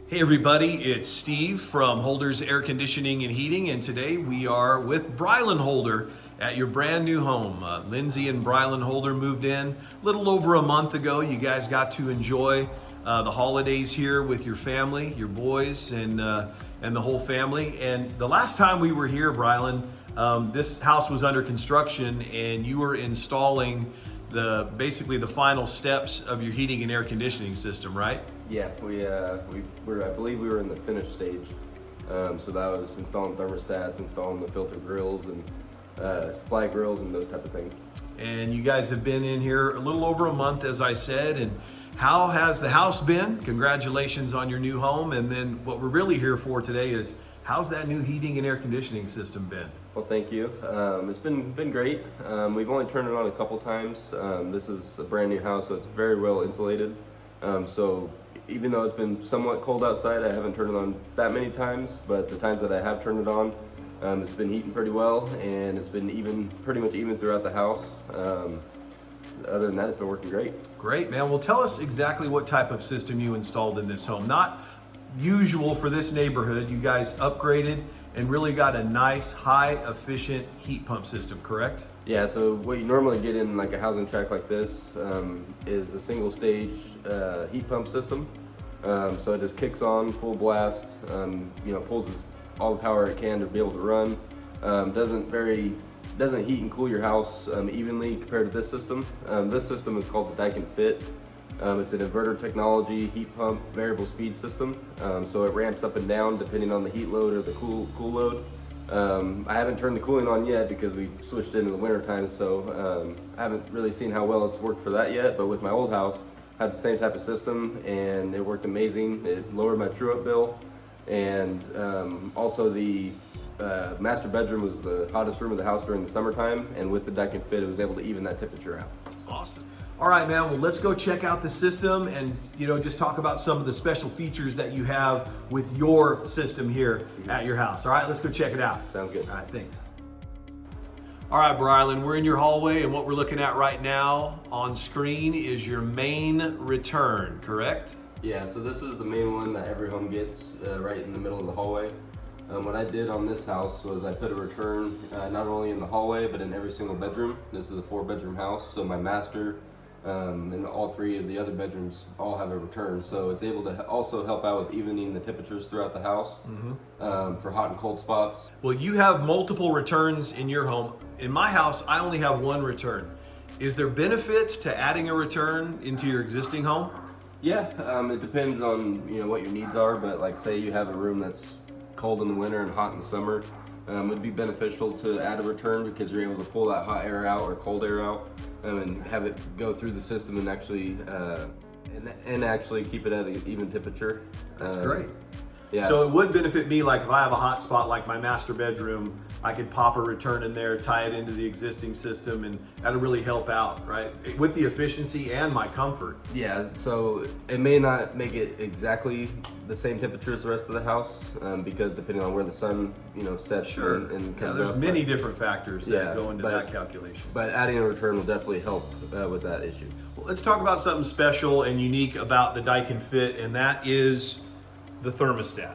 Hey everybody, it's Steve from Holder's Air Conditioning and Heating, and today we are with Brylon Holder at your brand new home. Lyndsay and Brylon Holder moved in a little over a month ago. You guys got to enjoy the holidays here with your family, your boys, and the whole family. And the last time we were here, Brylon, this house was under construction, and you were installing basically the final steps of your heating and air conditioning system, right? Yeah, I believe we were in the finish stage. So that was installing thermostats, installing the filter grills and supply grills and those type of things. And you guys have been in here a little over a month, as I said. And how has the house been? Congratulations on your new home. And then what we're really here for today is, how's that new heating and air conditioning system been? Well, thank you. It's been great. We've only turned it on a couple times. This is a brand new house, so it's very well insulated. So even though it's been somewhat cold outside, I haven't turned it on that many times, but the times that I have turned it on, it's been heating pretty well, and it's been pretty much even throughout the house. Other than that, it's been working great. Great, man. Well, tell us exactly what type of system you installed in this home. Not usual for this neighborhood. You guys upgraded and really got a nice, high efficient heat pump system, correct? Yeah, so what you normally get in like a housing tract like this is a single stage heat pump system. So it just kicks on full blast, pulls all the power it can to be able to run. Doesn't heat and cool your house evenly compared to this system. This system is called the Daikin Fit. It's an inverter technology heat pump variable speed system. So it ramps up and down depending on the heat load or the cool load. I haven't turned the cooling on yet because we switched into the winter time, so I haven't really seen how well it's worked for that yet. But with my old house, I had the same type of system and it worked amazing. It lowered my true-up bill, and also the master bedroom was the hottest room of the house during the summertime, and with the Daikin Fit, it was able to even that temperature out. That's awesome. All right, man, well, let's go check out the system and, just talk about some of the special features that you have with your system here at your house. All right, let's go check it out. Sounds good. All right, thanks. All right, Brylon, we're in your hallway, and what we're looking at right now on screen is your main return, correct? Yeah, so this is the main one that every home gets right in the middle of the hallway. What I did on this house was I put a return not only in the hallway, but in every single bedroom. This is a 4-bedroom house, so my master and all 3 of the other bedrooms all have a return. So it's able to also help out with evening the temperatures throughout the house for hot and cold spots. Well, you have multiple returns in your home. In my house, I only have 1 return. Is there benefits to adding a return into your existing home? Yeah, it depends on what your needs are, but like say you have a room that's cold in the winter and hot in the summer, it would be beneficial to add a return because you're able to pull that hot air out or cold air out and have it go through the system and actually keep it at an even temperature. That's great. Yeah. So it would benefit me, like if I have a hot spot like my master bedroom, I could pop a return in there, tie it into the existing system, and that'll really help out, right? With the efficiency and my comfort. Yeah, so it may not make it exactly the same temperature as the rest of the house because depending on where the sun, sets Sure. and comes there's up. many different factors that go into that calculation. But adding a return will definitely help with that issue. Well, let's talk about something special and unique about the Daikin Fit, and that is the thermostat.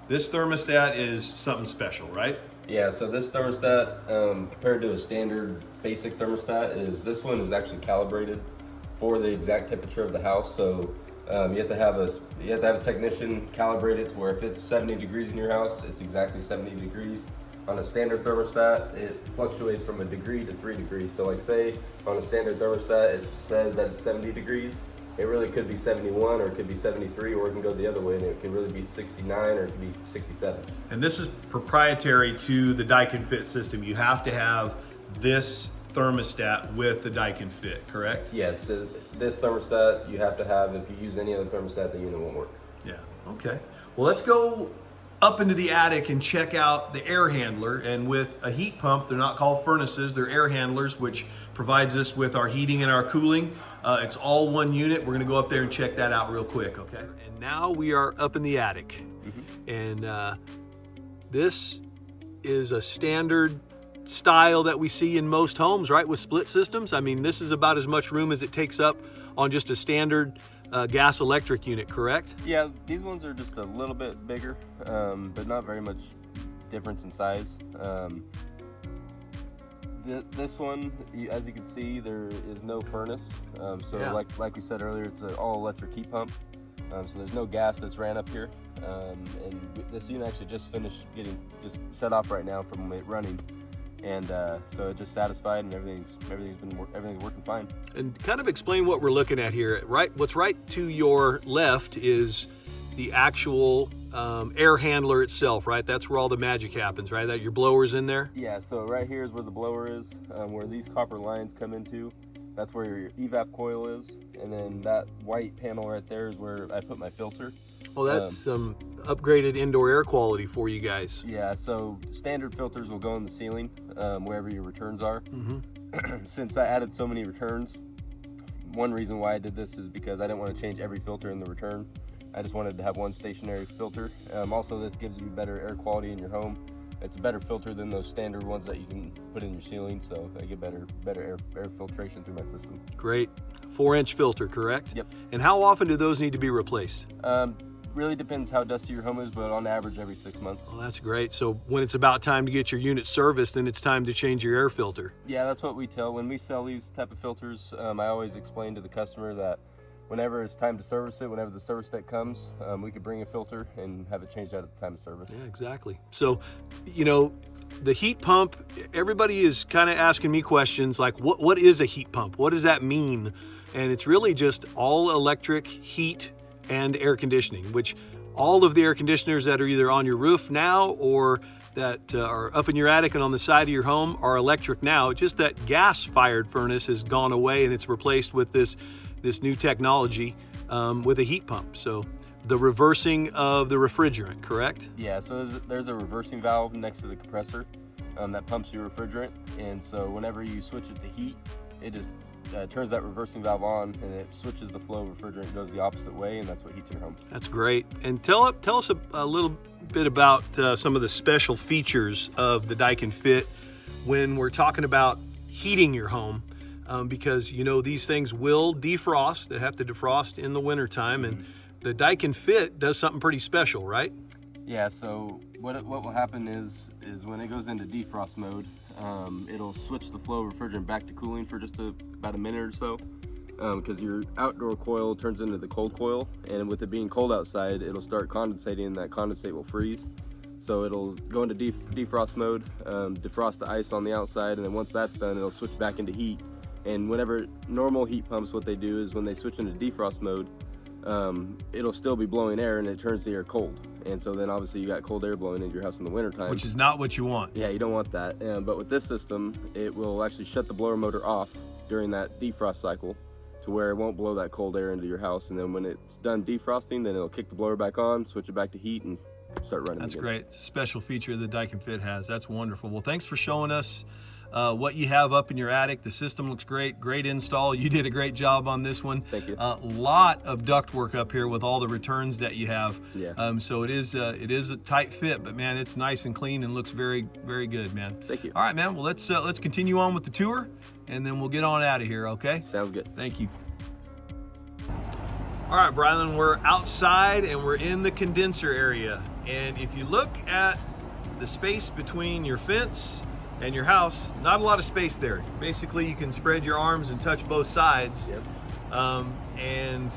This thermostat is something special, right? Yeah, so this thermostat, compared to a standard basic thermostat, this one is actually calibrated for the exact temperature of the house. So you have to have a technician calibrate it to where if it's 70 degrees in your house, it's exactly 70 degrees. On a standard thermostat, it fluctuates from a degree to 3 degrees. So like say on a standard thermostat, it says that it's 70 degrees. It really could be 71 or it could be 73, or it can go the other way and it can really be 69 or it could be 67. And this is proprietary to the Daikin Fit system. You have to have this thermostat with the Daikin Fit, correct? Yes, so this thermostat you have to have. If you use any other thermostat, the unit won't work. Yeah, okay. Well, let's go up into the attic and check out the air handler. And with a heat pump, they're not called furnaces, they're air handlers, which provides us with our heating and our cooling. It's all one unit. We're gonna go up there and check that out real quick, okay? And now we are up in the attic. And this is a standard style that we see in most homes, right? With split systems. I mean, this is about as much room as it takes up on just a standard gas electric unit, correct? Yeah, these ones are just a little bit bigger, but not very much difference in size. This one, as you can see, there is no furnace. So Yeah. like we said earlier, it's an all electric heat pump. So there's no gas that's ran up here. And this unit actually just finished just shut off right now from it running. And so it just satisfied, and everything's working fine. And kind of explain what we're looking at here. Right, what's right to your left is the actual air handler itself, right? That's where all the magic happens, right? That your blower's in there. Yeah. So right here is where the blower is, where these copper lines come into. That's where your evap coil is, and then that white panel right there is where I put my filter. Oh, that's upgraded indoor air quality for you guys. Yeah, so standard filters will go in the ceiling, wherever your returns are. Mm-hmm. Since I added so many returns, one reason why I did this is because I didn't want to change every filter in the return. I just wanted to have one stationary filter. Also, this gives you better air quality in your home. It's a better filter than those standard ones that you can put in your ceiling, so I get better air filtration through my system. Great. 4-inch filter, correct? Yep. And how often do those need to be replaced? Really depends how dusty your home is, but on average every 6 months. Well, that's great. So when it's about time to get your unit serviced, then it's time to change your air filter. Yeah, that's what we tell. When we sell these type of filters, I always explain to the customer that whenever it's time to service it, whenever the service tech comes, we could bring a filter and have it changed out at the time of service. Yeah, exactly. So, you know, the heat pump, everybody is kind of asking me questions like, what is a heat pump? What does that mean? And it's really just all electric heat and air conditioning, which all of the air conditioners that are either on your roof now or that are up in your attic and on the side of your home are electric now. Just that gas-fired furnace has gone away and it's replaced with this new technology with a heat pump. So the reversing of the refrigerant, correct? Yeah, so there's a reversing valve next to the compressor that pumps your refrigerant, and so whenever you switch it to heat, it just turns that reversing valve on, and it switches the flow of refrigerant, goes the opposite way, and that's what heats your home. That's great. And tell us a little bit about some of the special features of the Daikin Fit when we're talking about heating your home. Because you know these things will defrost. They have to defrost in the wintertime, and the Daikin Fit does something pretty special, right? Yeah, so what will happen is when it goes into defrost mode, it'll switch the flow of refrigerant back to cooling for just about a minute or so, because your outdoor coil turns into the cold coil, and with it being cold outside, it'll start condensating, and that condensate will freeze. So it'll go into defrost mode, defrost the ice on the outside, and then once that's done, it'll switch back into heat. And whenever normal heat pumps, what they do is when they switch into defrost mode, it'll still be blowing air and it turns the air cold. And so then obviously you got cold air blowing into your house in the wintertime. Which is not what you want. Yeah, you don't want that. But with this system, it will actually shut the blower motor off during that defrost cycle to where it won't blow that cold air into your house. And then when it's done defrosting, then it'll kick the blower back on, switch it back to heat, and start running. That's again. great. Special feature the Daikin Fit has. That's wonderful. Well, thanks for showing us what you have up in your attic. The system looks great. Great install. You did a great job on this one. Thank you. A lot of duct work up here with all the returns that you have. Yeah. So it is a tight fit, but man, it's nice and clean and looks very, very good, man. Thank you. All right, man. Well, let's continue on with the tour, and then we'll get on out of here. Okay. Sounds good. Thank you. All right, Brylon, we're outside and we're in the condenser area. And if you look at the space between your fence and your house, not a lot of space there. Basically, you can spread your arms and touch both sides. Yep. And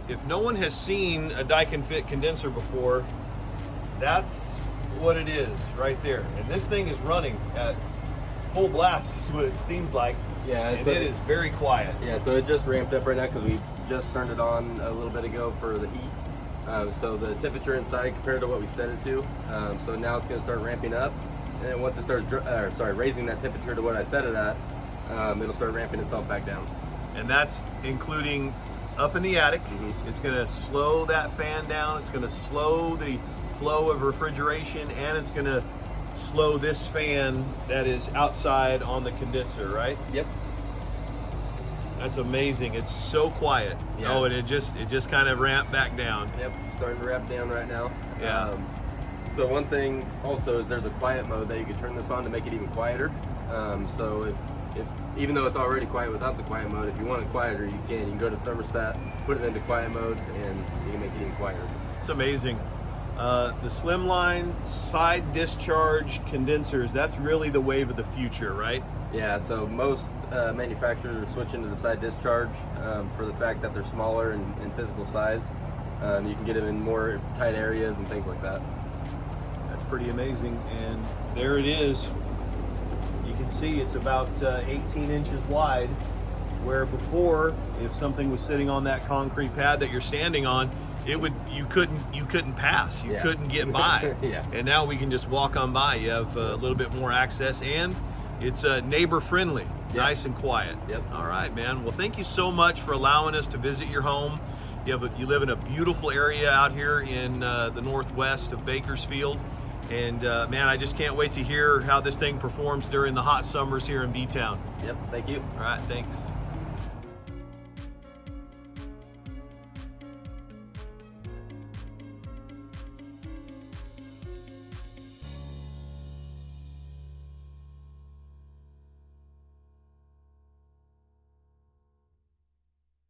if no one has seen a Daikin Fit condenser before, that's what it is right there. And this thing is running at full blast is what it seems like. Yeah, and so it is very quiet. Yeah, so it just ramped up right now because we just turned it on a little bit ago for the heat. So the temperature inside compared to what we set it to. So now it's going to start ramping up. And then once it starts raising that temperature to what I set it at, it'll start ramping itself back down. And that's including up in the attic. Mm-hmm. It's going to slow that fan down. It's going to slow the flow of refrigeration, and it's going to slow this fan that is outside on the condenser, right? Yep. That's amazing. It's so quiet. Yeah. Oh, and it just kind of ramped back down. Yep, starting to ramp down right now. Yeah. So one thing also is there's a quiet mode that you can turn this on to make it even quieter. So even though it's already quiet without the quiet mode, if you want it quieter, you can. You can go to thermostat, put it into quiet mode, and you can make it even quieter. It's amazing. The slimline side discharge condensers, that's really the wave of the future, right? Yeah, so most manufacturers are switching to the side discharge for the fact that they're smaller in physical size. You can get them in more tight areas and things like that. That's pretty amazing. And there it is. You can see it's about 18 inches wide, where before, if something was sitting on that concrete pad that you're standing on, you couldn't pass. You couldn't get by. Yeah. And now we can just walk on by. You have a little bit more access, and it's neighbor friendly. Yep. Nice and quiet. Yep. All right, man. Well, thank you so much for allowing us to visit your home. You live in a beautiful area out here in the northwest of Bakersfield. And man, I just can't wait to hear how this thing performs during the hot summers here in B-Town. Yep, thank you. All right, thanks.